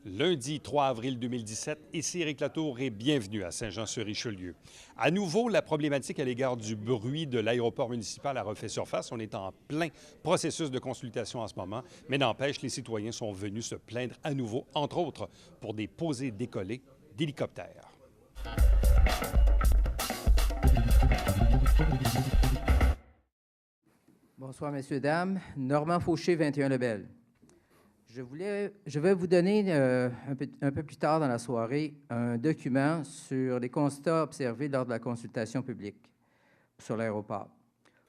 Lundi 3 avril 2017, ici Éric Latour et bienvenue à Saint-Jean-sur-Richelieu. À nouveau, la problématique à l'égard du bruit de l'aéroport municipal a refait surface. On est en plein processus de consultation en ce moment, mais n'empêche, les citoyens sont venus se plaindre à nouveau, entre autres, pour des posées décollées d'hélicoptères. Bonsoir, messieurs, dames. Normand Fauché, 21 Lebel. Je vais vous donner un peu plus tard dans la soirée un document sur les constats observés lors de la consultation publique sur l'aéroport.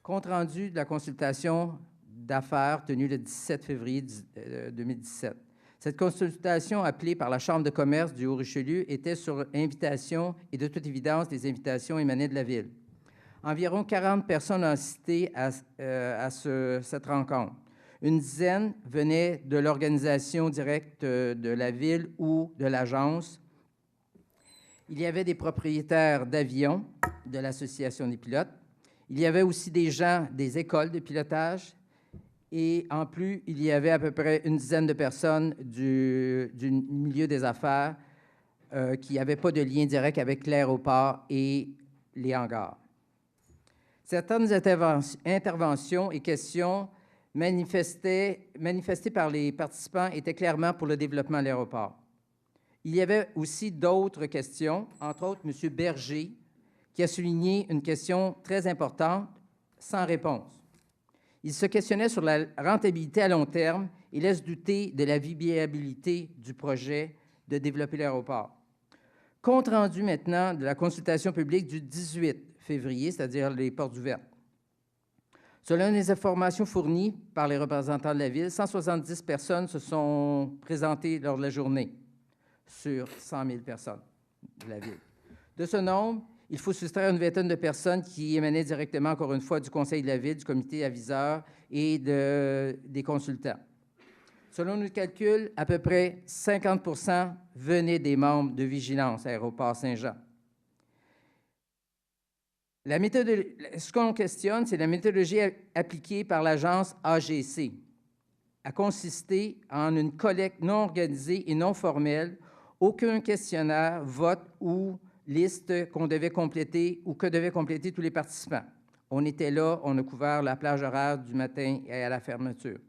Compte rendu de la consultation d'affaires tenue le 17 février 2017. Cette consultation, appelée par la Chambre de commerce du Haut-Richelieu, était sur invitation et de toute évidence, les invitations émanaient de la Ville. Environ 40 personnes ont assisté à cette rencontre. Une dizaine venaient de l'organisation directe de la Ville ou de l'agence. Il y avait des propriétaires d'avions de l'Association des pilotes. Il y avait aussi des gens des écoles de pilotage. Et en plus, il y avait à peu près une dizaine de personnes du milieu des affaires qui n'avaient pas de lien direct avec l'aéroport et les hangars. Certaines interventions et questions manifestées par les participants étaient clairement pour le développement de l'aéroport. Il y avait aussi d'autres questions, entre autres M. Berger, qui a souligné une question très importante, sans réponse. Il se questionnait sur la rentabilité à long terme et laisse douter de la viabilité du projet de développer l'aéroport. Compte rendu maintenant de la consultation publique du 18 février, c'est-à-dire les portes ouvertes. Selon les informations fournies par les représentants de la Ville, 170 personnes se sont présentées lors de la journée sur 100 000 personnes de la Ville. De ce nombre, il faut soustraire une vingtaine de personnes qui émanaient directement, encore une fois, du Conseil de la Ville, du comité aviseur et des consultants. Selon nos calculs, à peu près 50 % venaient des membres de Vigilance Aéroport Saint-Jean. Ce qu'on questionne, c'est la méthodologie appliquée par l'agence AGC, a consisté en une collecte non organisée et non formelle, aucun questionnaire, vote ou liste qu'on devait compléter ou que devaient compléter tous les participants. On était là, on a couvert la plage horaire du matin et à la fermeture.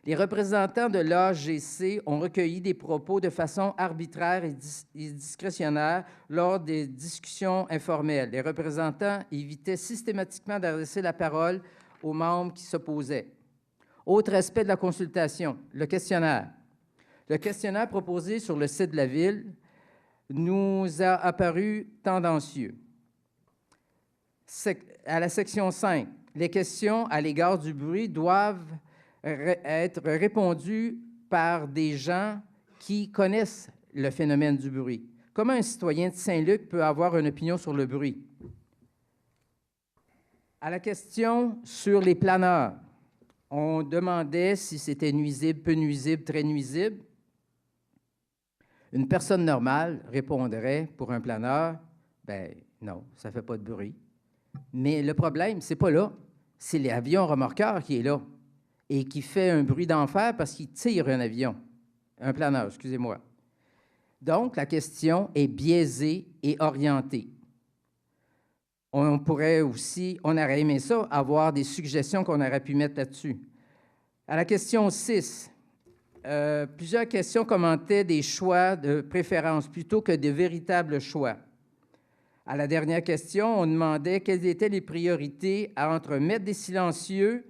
Les représentants de l'AGC ont recueilli des propos de façon arbitraire et discrétionnaire lors des discussions informelles. Les représentants évitaient systématiquement d'adresser la parole aux membres qui s'opposaient. Autre aspect de la consultation, le questionnaire. Le questionnaire proposé sur le site de la Ville nous a apparu tendancieux. À la section 5, les questions à l'égard du bruit doivent être répondu par des gens qui connaissent le phénomène du bruit. Comment un citoyen de Saint-Luc peut avoir une opinion sur le bruit? À la question sur les planeurs, on demandait si c'était nuisible, peu nuisible, très nuisible. Une personne normale répondrait pour un planeur, ben non, ça ne fait pas de bruit. Mais le problème, c'est pas là, c'est l'avion remorqueur qui est là et qui fait un bruit d'enfer parce qu'il tire un avion, un planeur, excusez-moi. Donc, la question est biaisée et orientée. On pourrait aussi, on aurait aimé ça, avoir des suggestions qu'on aurait pu mettre là-dessus. À la question 6, plusieurs questions commentaient des choix de préférence plutôt que de véritables choix. À la dernière question, on demandait quelles étaient les priorités entre mettre des silencieux,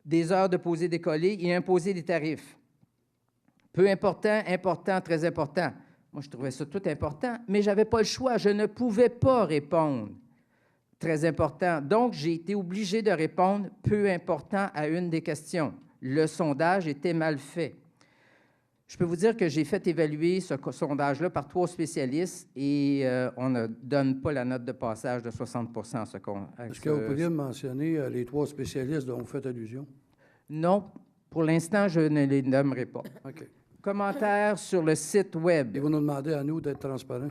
des heures de posée décollée et imposer des tarifs. Peu important, important, très important. Moi, je trouvais ça tout important, mais je n'avais pas le choix. Je ne pouvais pas répondre. Très important. Donc, j'ai été obligé de répondre peu important à une des questions. Le sondage était mal fait. Je peux vous dire que j'ai fait évaluer ce sondage-là par 3 spécialistes et on ne donne pas la note de passage de 60 % à ce qu'on... Est-ce que vous pourriez mentionner les 3 spécialistes dont vous faites allusion? Non. Pour l'instant, je ne les nommerai pas. OK. Commentaires sur le site Web. Et vous nous demandez à nous d'être transparents?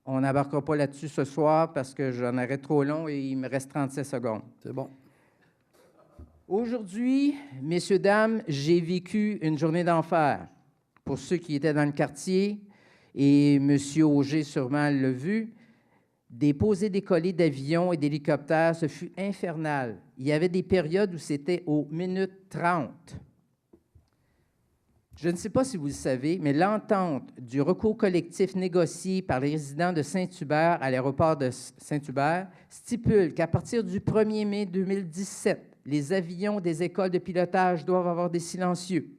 On n'embarquera pas là-dessus ce soir parce que j'en aurais trop long et il me reste 37 secondes. C'est bon. Aujourd'hui, messieurs, dames, j'ai vécu une journée d'enfer. Pour ceux qui étaient dans le quartier, et M. Auger sûrement l'a vu, des posées décollées d'avions et d'hélicoptères, ce fut infernal. Il y avait des périodes où c'était aux minutes 30. Je ne sais pas si vous le savez, mais l'entente du recours collectif négocié par les résidents de Saint-Hubert à l'aéroport de Saint-Hubert stipule qu'à partir du 1er mai 2017, les avions des écoles de pilotage doivent avoir des silencieux.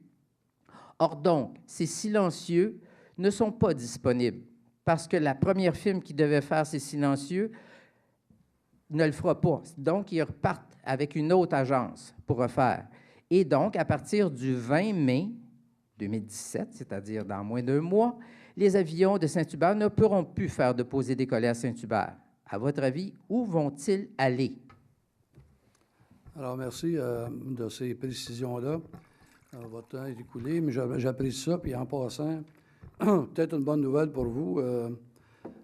Or donc, ces silencieux ne sont pas disponibles parce que la première firme qui devait faire ces silencieux ne le fera pas. Donc, ils repartent avec une autre agence pour refaire. Et donc, à partir du 20 mai 2017, c'est-à-dire dans moins d'1 mois, les avions de Saint-Hubert ne pourront plus faire de posées-décollées à Saint-Hubert. À votre avis, où vont-ils aller? Alors, merci de ces précisions-là. Votre temps est écoulé, mais j'apprécie ça. Puis en passant, peut-être une bonne nouvelle pour vous.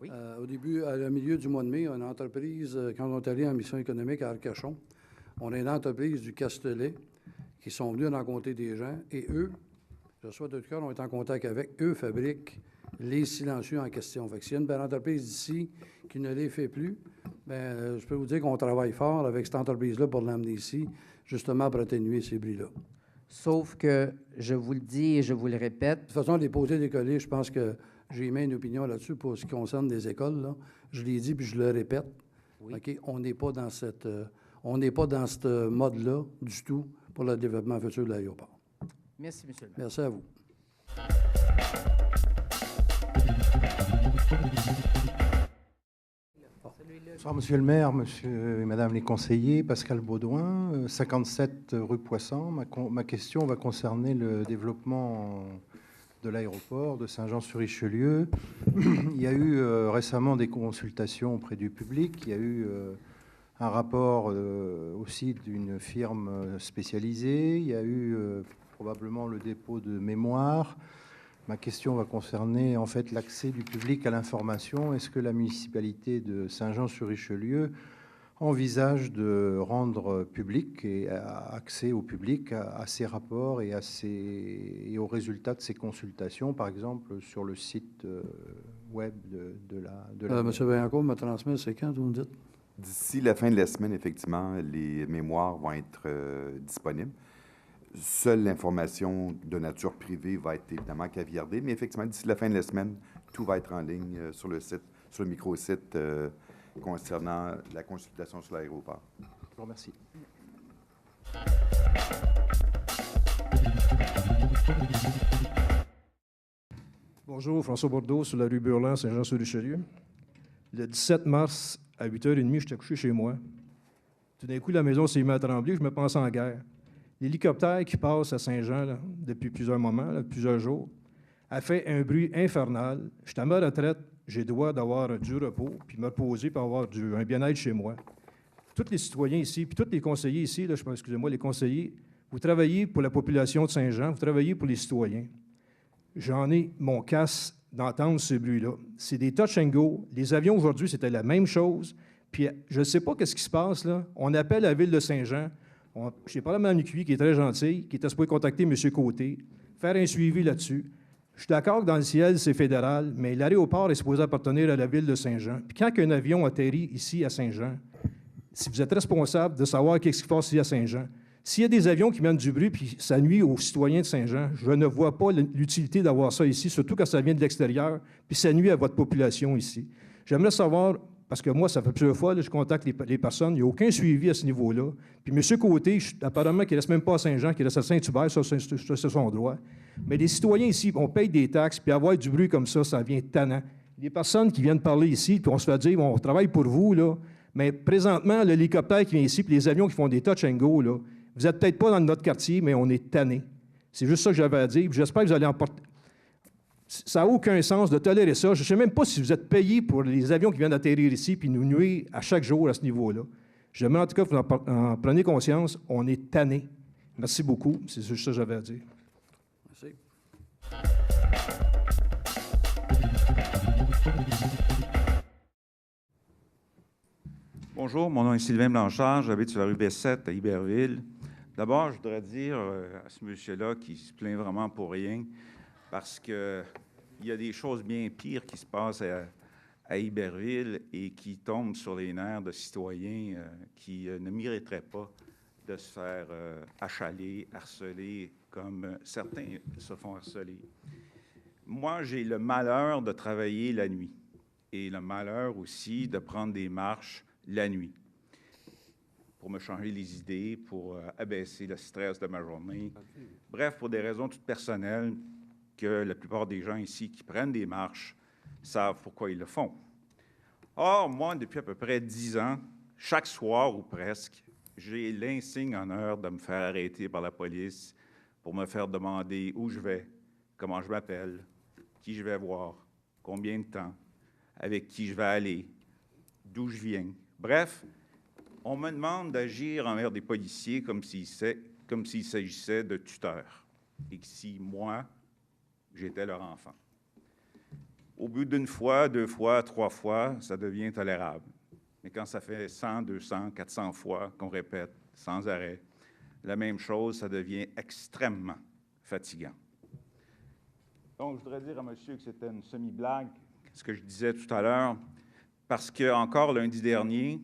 Oui. Au début, au milieu du mois de mai, une entreprise, quand on est allé en mission économique à Arcachon, on a une entreprise du Castellet qui sont venus rencontrer des gens et eux, je souhaite de tout cœur, on est en contact avec eux, fabriquent les silencieux en question. Fait que s'il y a une belle entreprise d'ici qui ne les fait plus, bien, je peux vous dire qu'on travaille fort avec cette entreprise-là pour l'amener ici, justement pour atténuer ces bruits-là. Sauf que, je vous le dis et je vous le répète. De toute façon, les posées décollées, je pense que j'ai mis une opinion là-dessus pour ce qui concerne des écoles. Là. Je l'ai dit puis je le répète. Oui. OK? On n'est pas dans ce mode-là du tout pour le développement futur de l'aéroport. Merci, M. le maire. Merci à vous. Bonsoir, Monsieur le maire, Monsieur et Madame les conseillers. Pascal Baudouin, 57 rue Poisson. Ma question va concerner le développement de l'aéroport de Saint-Jean-sur-Richelieu. Il y a eu récemment des consultations auprès du public. Il y a eu un rapport aussi d'une firme spécialisée. Il y a eu probablement le dépôt de mémoire. Ma question va concerner en fait l'accès du public à l'information. Est-ce que la municipalité de Saint-Jean-sur-Richelieu envisage de rendre public et accès au public à ces rapports et aux résultats de ces consultations, par exemple sur le site web de la... Monsieur Vaillancourt me transmet, c'est quand, vous me dites? D'ici la fin de la semaine, effectivement, les mémoires vont être disponibles. Seule l'information de nature privée va être évidemment caviardée, mais effectivement, d'ici la fin de la semaine, tout va être en ligne sur le site, sur le microsite concernant la consultation sur l'aéroport. Je vous remercie. Bonjour, François Bordeaux, sur la rue Burland, Saint-Jean-sur-Richelieu. Le 17 mars, à 8h30, j'étais couché chez moi. Tout d'un coup, la maison s'est mise à trembler, je me pensais en guerre. L'hélicoptère qui passe à Saint-Jean là, depuis plusieurs moments, là, plusieurs jours, a fait un bruit infernal. Je suis à ma retraite, j'ai droit d'avoir du repos, puis me reposer, puis avoir un bien-être chez moi. Tous les citoyens ici, puis tous les conseillers ici, là, excusez-moi, les conseillers, vous travaillez pour la population de Saint-Jean, vous travaillez pour les citoyens. J'en ai mon casse d'entendre ce bruit-là. C'est des touch and go. Les avions, aujourd'hui, c'était la même chose. Puis je ne sais pas qu'est-ce qui se passe, là. On appelle la ville de Saint-Jean. J'ai parlé à Mme Cuy, qui est très gentille, qui était supposée contacter M. Côté, faire un suivi là-dessus. Je suis d'accord que dans le ciel, c'est fédéral, mais l'aéroport est supposé appartenir à la ville de Saint-Jean. Puis quand un avion atterrit ici à Saint-Jean, si vous êtes responsable de savoir qu'est-ce qui se passe ici à Saint-Jean, s'il y a des avions qui mènent du bruit puis ça nuit aux citoyens de Saint-Jean, je ne vois pas l'utilité d'avoir ça ici, surtout quand ça vient de l'extérieur, puis ça nuit à votre population ici. J'aimerais savoir, parce que moi, ça fait plusieurs fois, là, je contacte les personnes, il n'y a aucun suivi à ce niveau-là. Puis M. Côté, apparemment, qui ne reste même pas à Saint-Jean, qui reste à Saint-Hubert, ça, c'est son droit. Mais les citoyens ici, on paye des taxes, puis avoir du bruit comme ça vient tannant. Les personnes qui viennent parler ici, puis on se fait dire, on travaille pour vous, là, mais présentement, l'hélicoptère qui vient ici, puis les avions qui font des touch and go, là, vous n'êtes peut-être pas dans notre quartier, mais on est tanné. C'est juste ça que j'avais à dire, puis j'espère que vous allez emporter... Ça n'a aucun sens de tolérer ça. Je ne sais même pas si vous êtes payé pour les avions qui viennent d'atterrir ici puis nous nuire à chaque jour à ce niveau-là. J'aimerais en tout cas que vous en preniez conscience. On est tanné. Merci beaucoup. C'est juste ça que j'avais à dire. Merci. Bonjour, mon nom est Sylvain Blanchard. J'habite sur la rue Bessette à Iberville. D'abord, je voudrais dire à ce monsieur-là qui se plaint vraiment pour rien, parce qu'il y a des choses bien pires qui se passent à Iberville et qui tombent sur les nerfs de citoyens qui ne mériteraient pas de se faire achaler, harceler, comme certains se font harceler. Moi, j'ai le malheur de travailler la nuit et le malheur aussi de prendre des marches la nuit pour me changer les idées, pour abaisser le stress de ma journée. Bref, pour des raisons toutes personnelles que la plupart des gens ici qui prennent des marches savent pourquoi ils le font. Or, moi, depuis à peu près 10 ans, chaque soir ou presque, j'ai l'insigne honneur de me faire arrêter par la police pour me faire demander où je vais, comment je m'appelle, qui je vais voir, combien de temps, avec qui je vais aller, d'où je viens. Bref, on me demande d'agir envers des policiers comme s'il s'agissait de tuteurs et que si moi, j'étais leur enfant. Au bout d'une fois, 2 fois, 3 fois, ça devient tolérable. Mais quand ça fait 100, 200, 400 fois qu'on répète sans arrêt la même chose, ça devient extrêmement fatigant. Donc, je voudrais dire à monsieur que c'était une semi-blague, ce que je disais tout à l'heure, parce que encore lundi dernier,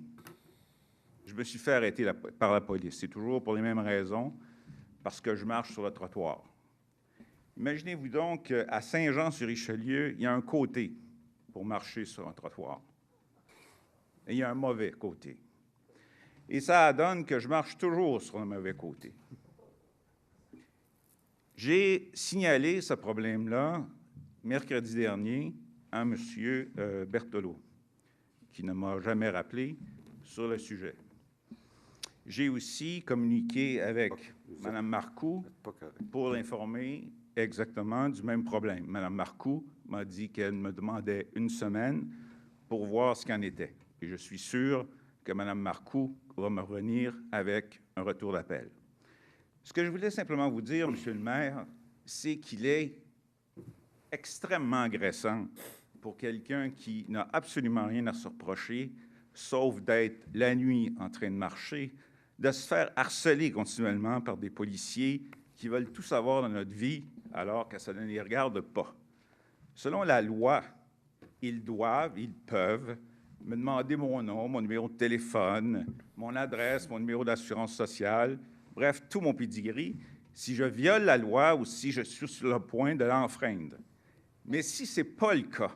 je me suis fait arrêter par la police. C'est toujours pour les mêmes raisons, parce que je marche sur le trottoir. Imaginez-vous donc qu'à Saint-Jean-sur-Richelieu, il y a un côté pour marcher sur un trottoir. Et il y a un mauvais côté. Et ça donne que je marche toujours sur le mauvais côté. J'ai signalé ce problème-là mercredi dernier à M. Berthelot, qui ne m'a jamais rappelé sur le sujet. J'ai aussi communiqué avec Mme Marcoux pour l'informer exactement du même problème. Mme Marcoux m'a dit qu'elle me demandait 1 semaine pour voir ce qu'en était. Et je suis sûr que Mme Marcoux va me revenir avec un retour d'appel. Ce que je voulais simplement vous dire, Monsieur le maire, c'est qu'il est extrêmement agressant pour quelqu'un qui n'a absolument rien à se reprocher, sauf d'être la nuit en train de marcher, de se faire harceler continuellement par des policiers qui veulent tout savoir de notre vie alors que ça ne les regarde pas. Selon la loi, ils peuvent me demander mon nom, mon numéro de téléphone, mon adresse, mon numéro d'assurance sociale, bref, tout mon pedigree, si je viole la loi ou si je suis sur le point de l'enfreindre. Mais si ce n'est pas le cas,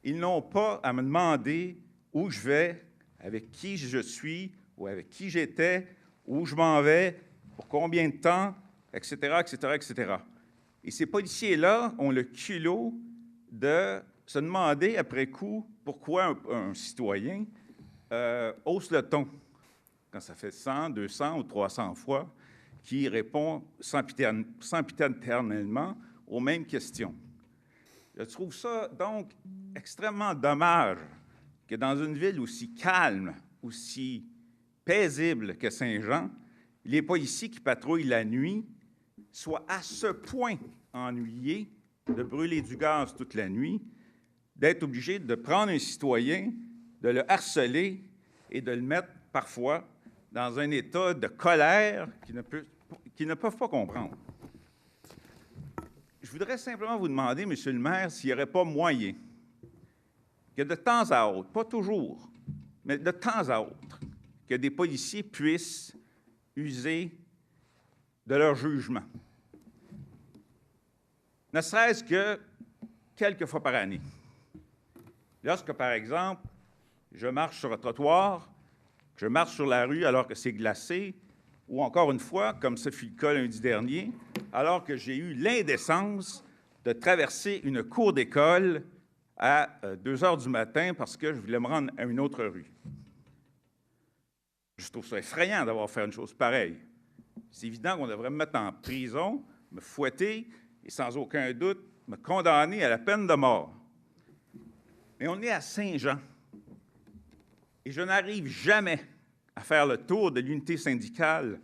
ils n'ont pas à me demander où je vais, avec qui je suis, ou avec qui j'étais, où je m'en vais, pour combien de temps, etc., etc., etc. Et ces policiers-là ont le culot de se demander après coup pourquoi un citoyen hausse le ton quand ça fait 100, 200 ou 300 fois qu'il répond sempiternellement aux mêmes questions. Je trouve ça donc extrêmement dommage que dans une ville aussi calme, aussi paisible que Saint-Jean, les policiers qui patrouillent la nuit soient à ce point ennuyés de brûler du gaz toute la nuit, d'être obligés de prendre un citoyen, de le harceler et de le mettre parfois dans un état de colère qu'ils ne peuvent pas comprendre. Je voudrais simplement vous demander, Monsieur le maire, s'il n'y aurait pas moyen que de temps à autre, pas toujours, mais de temps à autre, que des policiers puissent user de leur jugement. Ne serait-ce que quelques fois par année. Lorsque, par exemple, je marche sur un trottoir, je marche sur la rue alors que c'est glacé, ou encore une fois, comme ce fut le cas lundi dernier, alors que j'ai eu l'indécence de traverser une cour d'école à 2 heures du matin parce que je voulais me rendre à une autre rue. Je trouve ça effrayant d'avoir fait une chose pareille. C'est évident qu'on devrait me mettre en prison, me fouetter et sans aucun doute me condamner à la peine de mort. Mais on est à Saint-Jean et je n'arrive jamais à faire le tour de l'unité syndicale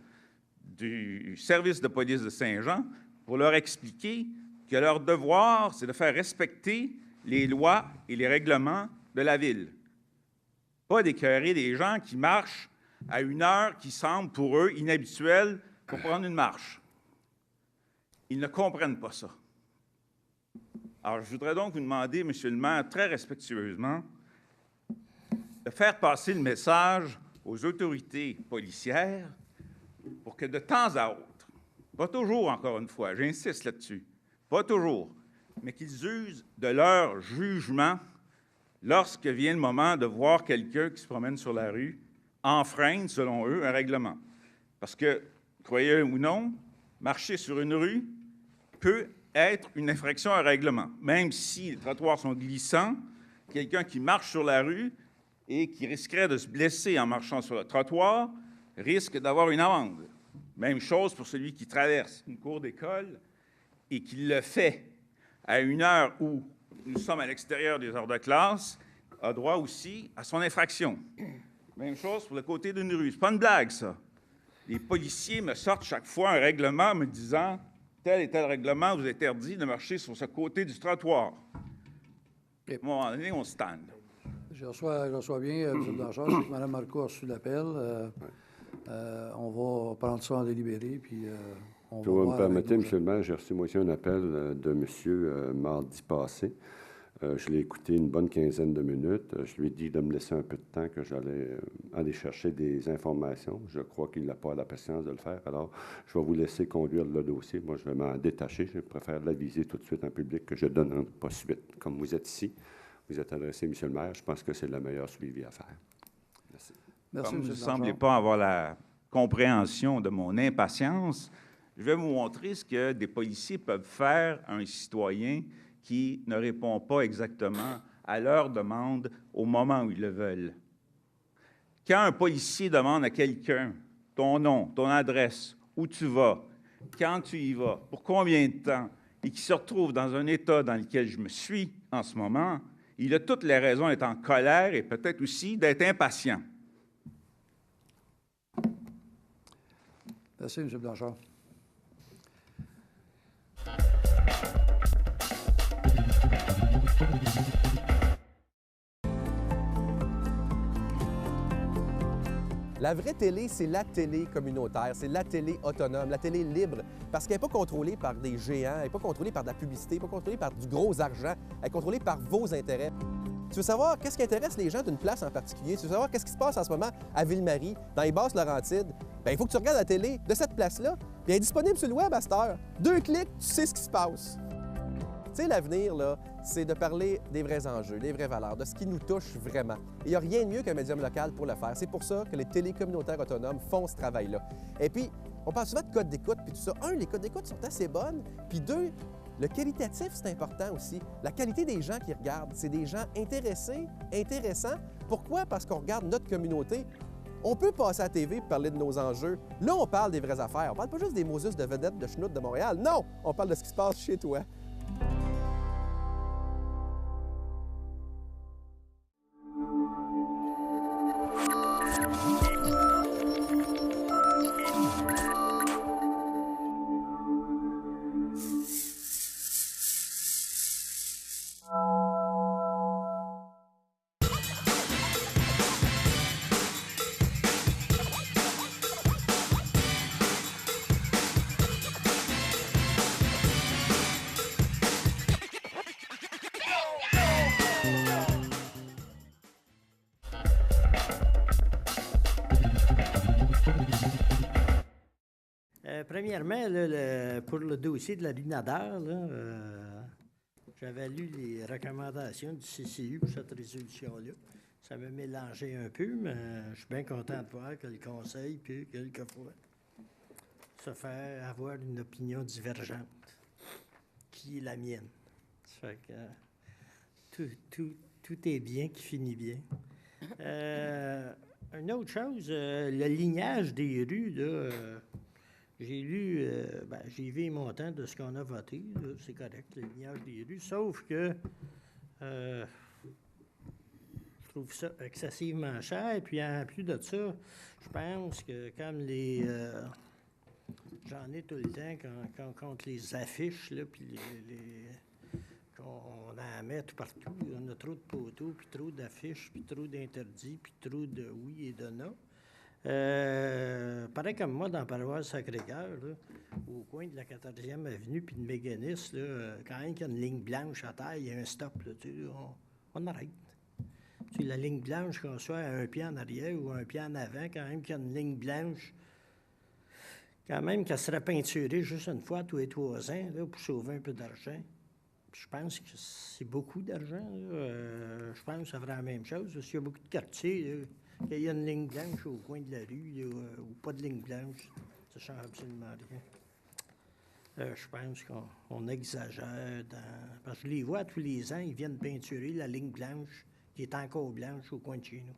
du service de police de Saint-Jean pour leur expliquer que leur devoir, c'est de faire respecter les lois et les règlements de la ville. Pas d'écœurer des gens qui marchent à une heure qui semble pour eux inhabituelle pour prendre une marche. Ils ne comprennent pas ça. Alors, je voudrais donc vous demander, M. le maire, très respectueusement, de faire passer le message aux autorités policières pour que de temps à autre, pas toujours encore une fois, j'insiste là-dessus, pas toujours, mais qu'ils usent de leur jugement lorsque vient le moment de voir quelqu'un qui se promène sur la rue enfreindre, selon eux, un règlement. Parce que, croyez-le ou non, marcher sur une rue peut être une infraction à un règlement. Même si les trottoirs sont glissants, quelqu'un qui marche sur la rue et qui risquerait de se blesser en marchant sur le trottoir risque d'avoir une amende. Même chose pour celui qui traverse une cour d'école et qui le fait à une heure où nous sommes à l'extérieur des heures de classe, a droit aussi à son infraction. Même chose pour le côté d'une rue. C'est pas une blague, ça. Les policiers me sortent chaque fois un règlement me disant « tel et tel règlement vous interdit de marcher sur ce côté du trottoir. » À un moment donné, on se tanne. Je reçois bien, M. Blanchard. Je sais que Mme Marcoux a reçu l'appel. On va prendre ça en délibéré, puis on va Si vous voir me permettez, avec M. le maire, j'ai reçu moi aussi un appel de monsieur mardi passé. Je l'ai écouté une bonne quinzaine de minutes. Je lui ai dit de me laisser un peu de temps, que j'allais aller chercher des informations. Je crois qu'il n'a pas la patience de le faire. Alors, je vais vous laisser conduire le dossier. Moi, je vais m'en détacher. Je préfère l'aviser tout de suite en public que je ne donne pas suite. Comme vous êtes ici, vous êtes adressé, M. le maire, je pense que c'est le meilleur suivi à faire. Merci. Merci, Comme M. vous ne Blanchard. semblez pas avoir la compréhension de mon impatience, je vais vous montrer ce que des policiers peuvent faire à un citoyen qui ne répond pas exactement à leur demande au moment où ils le veulent. Quand un policier demande à quelqu'un ton nom, ton adresse, où tu vas, quand tu y vas, pour combien de temps, et qui se retrouve dans un état dans lequel je me suis en ce moment, il a toutes les raisons d'être en colère et peut-être aussi d'être impatient. Merci, M. Blanchard. La vraie télé, c'est la télé communautaire, c'est la télé autonome, la télé libre, parce qu'elle n'est pas contrôlée par des géants, elle n'est pas contrôlée par de la publicité, elle n'est pas contrôlée par du gros argent, elle est contrôlée par vos intérêts. Tu veux savoir qu'est-ce qui intéresse les gens d'une place en particulier? Tu veux savoir qu'est-ce qui se passe en ce moment à Ville-Marie, dans les Basses-Laurentides? Bien, il faut que tu regardes la télé de cette place-là, puis elle est disponible sur le web à cette heure. 2 clics, tu sais ce qui se passe. Tu sais, l'avenir, là, c'est de parler des vrais enjeux, des vraies valeurs, de ce qui nous touche vraiment. Il n'y a rien de mieux qu'un médium local pour le faire. C'est pour ça que les télécommunautaires autonomes font ce travail-là. Et puis, on parle souvent de codes d'écoute, puis tout ça. Un, les codes d'écoute sont assez bonnes, puis deux, le qualitatif, c'est important aussi. La qualité des gens qui regardent, c'est des gens intéressés, intéressants. Pourquoi? Parce qu'on regarde notre communauté. On peut passer à la TV et parler de nos enjeux. Là, on parle des vraies affaires. On parle pas juste des Moses de vedettes de Chenoute de Montréal. Non! On parle de ce qui se passe chez toi. Premièrement, là, pour le dossier de la rue Nadar, j'avais lu les recommandations du CCU pour cette résolution-là. Ça m'a mélangé un peu, mais je suis bien content de voir que le Conseil peut, quelquefois, se faire avoir une opinion divergente, qui est la mienne. Ça fait que tout est bien qui finit bien. Une autre chose, le lignage des rues, là, j'ai lu, j'ai vu les montants de ce qu'on a voté, c'est correct, le lignage des rues, sauf que je trouve ça excessivement cher, puis en plus de ça, je pense que comme les... j'en ai tout le temps quand contre les affiches, là, puis qu'on en met tout partout, on a trop de poteaux, puis trop d'affiches, puis trop d'interdits, puis trop de oui et de non. Pareil comme moi, dans la paroisse Sacré-Cœur, là, au coin de la 14e avenue puis de Méganis, là, quand même qu'il y a une ligne blanche à terre, il y a un stop, là, tu sais, on arrête. Tu sais, la ligne blanche, qu'on soit à un pied en arrière ou un pied en avant, quand même qu'il y a une ligne blanche, quand même qu'elle serait peinturée juste une fois tous les 3 ans, là, pour sauver un peu d'argent. Je pense que c'est beaucoup d'argent. Je pense que ça ferait la même chose. Parce qu'il y a beaucoup de quartiers, là, qu'il y a une ligne blanche au coin de la rue, là, ou pas de ligne blanche, ça ne change absolument rien. Je pense qu'on exagère parce que je les vois tous les ans, ils viennent peinturer la ligne blanche qui est encore blanche au coin de chez nous.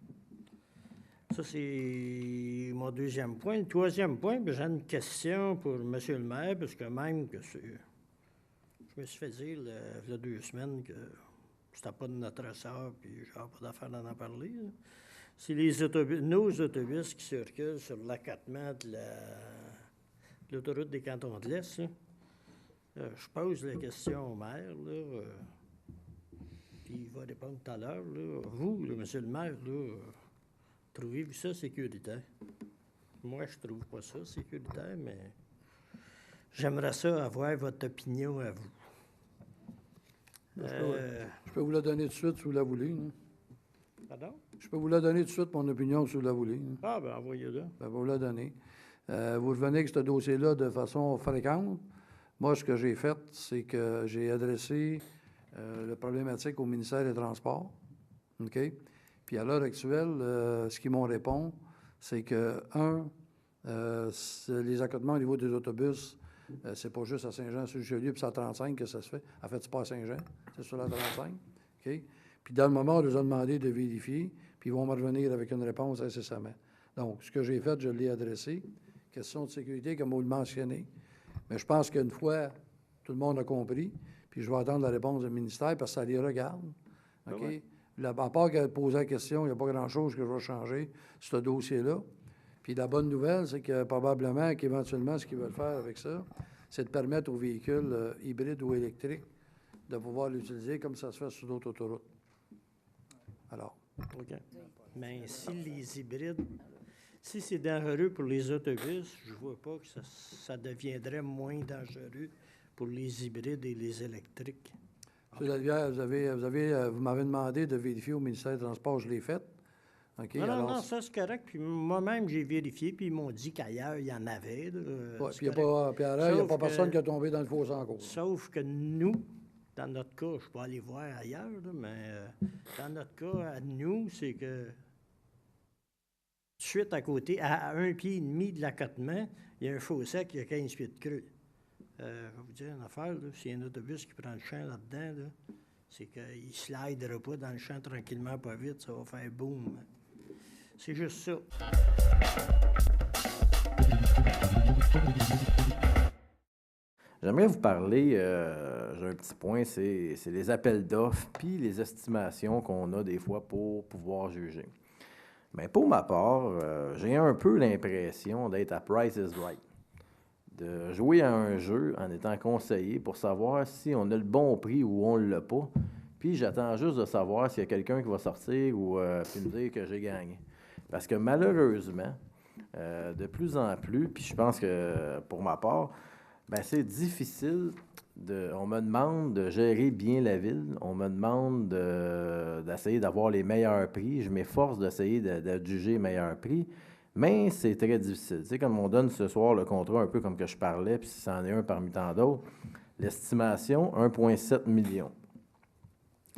Ça, c'est mon deuxième point. Le troisième point, j'ai une question pour M. le maire, parce que même que je me suis fait dire il y a 2 semaines que c'était pas de notre ressort, puis j'avais pas d'affaire d'en parler. Là. C'est nos autobus qui circulent sur l'accotement de l'autoroute des Cantons de l'Est. Je pose la question au maire, là, puis il va répondre tout à l'heure. Vous, là, monsieur le maire, là, trouvez-vous ça sécuritaire? Moi, je trouve pas ça sécuritaire, mais j'aimerais ça avoir votre opinion à vous. Je peux vous la donner tout de suite si vous la voulez. Hein. Pardon? Je peux vous la donner tout de suite, mon opinion, si vous la voulez. Hein. Ah, bien, envoyez-la. Ben, vous la donner. Vous revenez avec ce dossier-là de façon fréquente. Moi, ce que j'ai fait, c'est que j'ai adressé la problématique au ministère des Transports. OK? Puis à l'heure actuelle, ce qu'ils m'ont répondu, c'est que, les accotements au niveau des autobus, c'est pas juste à Saint-Jean-sur-Richelieu puis c'est à 35 que ça se fait. En fait, c'est pas à Saint-Jean, c'est sur la 35. OK? Puis dans le moment, on les a demandé de vérifier, puis ils vont me revenir avec une réponse incessamment. Donc, ce que j'ai fait, je l'ai adressé. Question de sécurité, comme vous le mentionnez. Mais je pense qu'une fois, tout le monde a compris, puis je vais attendre la réponse du ministère parce que ça les regarde. OK? Ouais. À part qu'elle posait la question, il n'y a pas grand-chose que je vais changer sur ce dossier-là. Puis la bonne nouvelle, c'est que probablement qu'éventuellement, ce qu'ils veulent faire avec ça, c'est de permettre aux véhicules hybrides ou électriques de pouvoir l'utiliser comme ça se fait sur d'autres autoroutes. Alors. OK. Mais si les hybrides, si c'est dangereux pour les autobus, je ne vois pas que ça deviendrait moins dangereux pour les hybrides et les électriques. M. Lalivière, vous m'avez demandé de vérifier au ministère des Transports, je l'ai fait. Okay, non, ça c'est correct. Puis moi-même, j'ai vérifié, puis ils m'ont dit qu'ailleurs, il y en avait. Ouais, puis il n'y a pas personne qui a tombé dans le fossé en cours. Sauf que nous, dans notre cas, je ne peux pas aller voir ailleurs, là, mais dans notre cas, à nous, c'est que tout de suite à côté, à 1,5 pied de l'accotement, il y a un fossé qui a 15 pieds de creux. Je vais vous dire une affaire, là, s'il y a un autobus qui prend le champ là-dedans, là, c'est qu'il ne slidera pas dans le champ tranquillement, pas vite, ça va faire boum. C'est juste ça. J'aimerais vous parler, j'ai un petit point, c'est les appels d'offres puis les estimations qu'on a des fois pour pouvoir juger. Mais pour ma part, j'ai un peu l'impression d'être à Price is Right, de jouer à un jeu en étant conseillé pour savoir si on a le bon prix ou on ne l'a pas. Puis j'attends juste de savoir s'il y a quelqu'un qui va sortir ou puis me dire que j'ai gagné. Parce que malheureusement, de plus en plus, puis je pense que pour ma part, ben c'est difficile. On me demande de gérer bien la ville. On me demande d'essayer d'avoir les meilleurs prix. Je m'efforce d'essayer de juger les meilleurs prix. Mais c'est très difficile. Tu sais, comme on donne ce soir le contrat, un peu comme que je parlais, puis si c'en est un parmi tant d'autres, l'estimation, 1,7 million.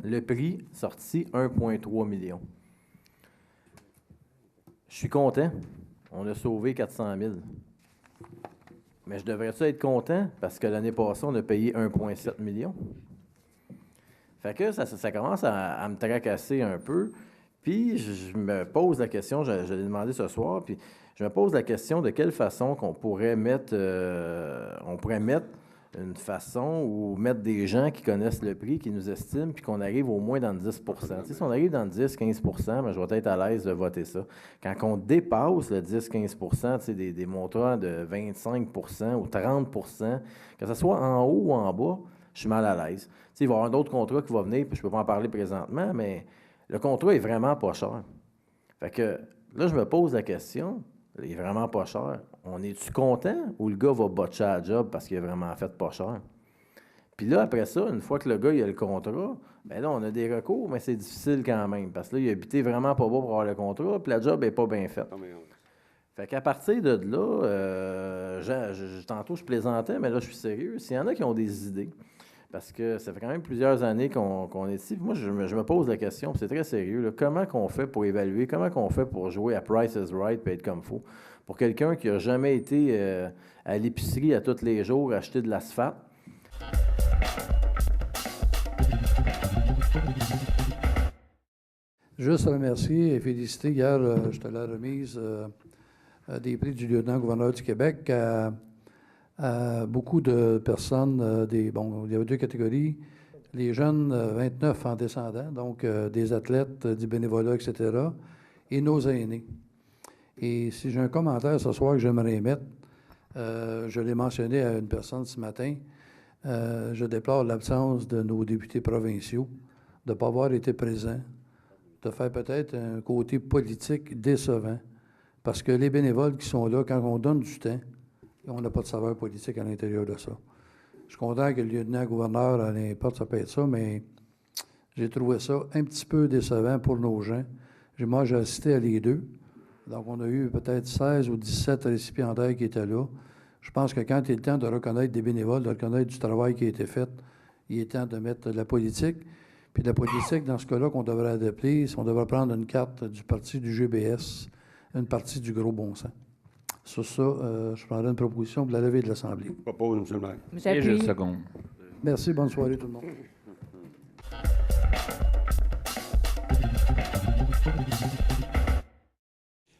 Le prix sorti, 1,3 million. Je suis content. On a sauvé 400 000. Mais je devrais-tu être content? Parce que l'année passée, on a payé 1,7 million. Fait que ça commence à me tracasser un peu. Puis je me pose la question, je l'ai demandé ce soir, puis je me pose la question de quelle façon qu'on pourrait mettre, une façon ou mettre des gens qui connaissent le prix, qui nous estiment, puis qu'on arrive au moins dans le 10 Tu sais, si on arrive dans le 10-15 ben, je vais être à l'aise de voter ça. Quand on dépasse le 10-15 tu sais, des montants de 25 ou 30 que ce soit en haut ou en bas, je suis mal à l'aise. Tu sais, il va y avoir d'autres contrats qui vont venir, puis je ne peux pas en parler présentement, mais le contrat est vraiment pas cher. Fait que là, je me pose la question, il est vraiment pas cher. On est-tu content ou le gars va botcher la job parce qu'il a vraiment fait pas cher? Puis là, après ça, une fois que le gars il a le contrat, bien là, on a des recours, mais c'est difficile quand même. Parce que là, il a habité vraiment pas beau pour avoir le contrat, puis la job n'est pas bien faite. Fait qu'à partir de là, tantôt je plaisantais, mais là, je suis sérieux. S'il y en a qui ont des idées, parce que ça fait quand même plusieurs années qu'on est ici. Moi, je me pose la question, puis c'est très sérieux. Là, comment qu'on fait pour évaluer, comment qu'on fait pour jouer à Price is Right et être comme faut? Pour quelqu'un qui n'a jamais été à l'épicerie à tous les jours acheter de l'asphalte. Juste remercier et féliciter. Hier, j'étais à la remise des prix du lieutenant-gouverneur du Québec à beaucoup de personnes. Il y avait deux catégories. Les jeunes, 29 en descendant, donc des athlètes, du bénévolat, etc., et nos aînés. Et si j'ai un commentaire ce soir que j'aimerais mettre, je l'ai mentionné à une personne ce matin, je déplore l'absence de nos députés provinciaux, de ne pas avoir été présents, de faire peut-être un côté politique décevant. Parce que les bénévoles qui sont là, quand on donne du temps, on n'a pas de saveur politique à l'intérieur de ça. Je suis content que le lieutenant-gouverneur, à n'importe, ça peut être ça, mais j'ai trouvé ça un petit peu décevant pour nos gens. Moi, j'ai assisté à les deux. Donc, on a eu peut-être 16 ou 17 récipiendaires qui étaient là. Je pense que quand il est le temps de reconnaître des bénévoles, de reconnaître du travail qui a été fait, il est temps de mettre de la politique. Puis la politique, dans ce cas-là, qu'on devrait adopter, c'est qu'on devrait prendre une carte du parti du GBS, une partie du gros bon sens. Sur ça, je prendrai une proposition pour la levée de l'Assemblée. Propose, M. le maire. Et je seconde. Merci, bonne soirée tout le monde.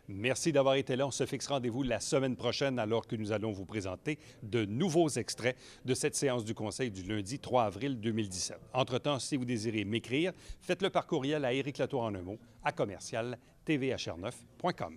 Merci d'avoir été là. On se fixe rendez-vous la semaine prochaine alors que nous allons vous présenter de nouveaux extraits de cette séance du Conseil du lundi 3 avril 2017. Entre-temps, si vous désirez m'écrire, faites-le par courriel à Éric Latour en un mot, à commercial.tvhr9.com.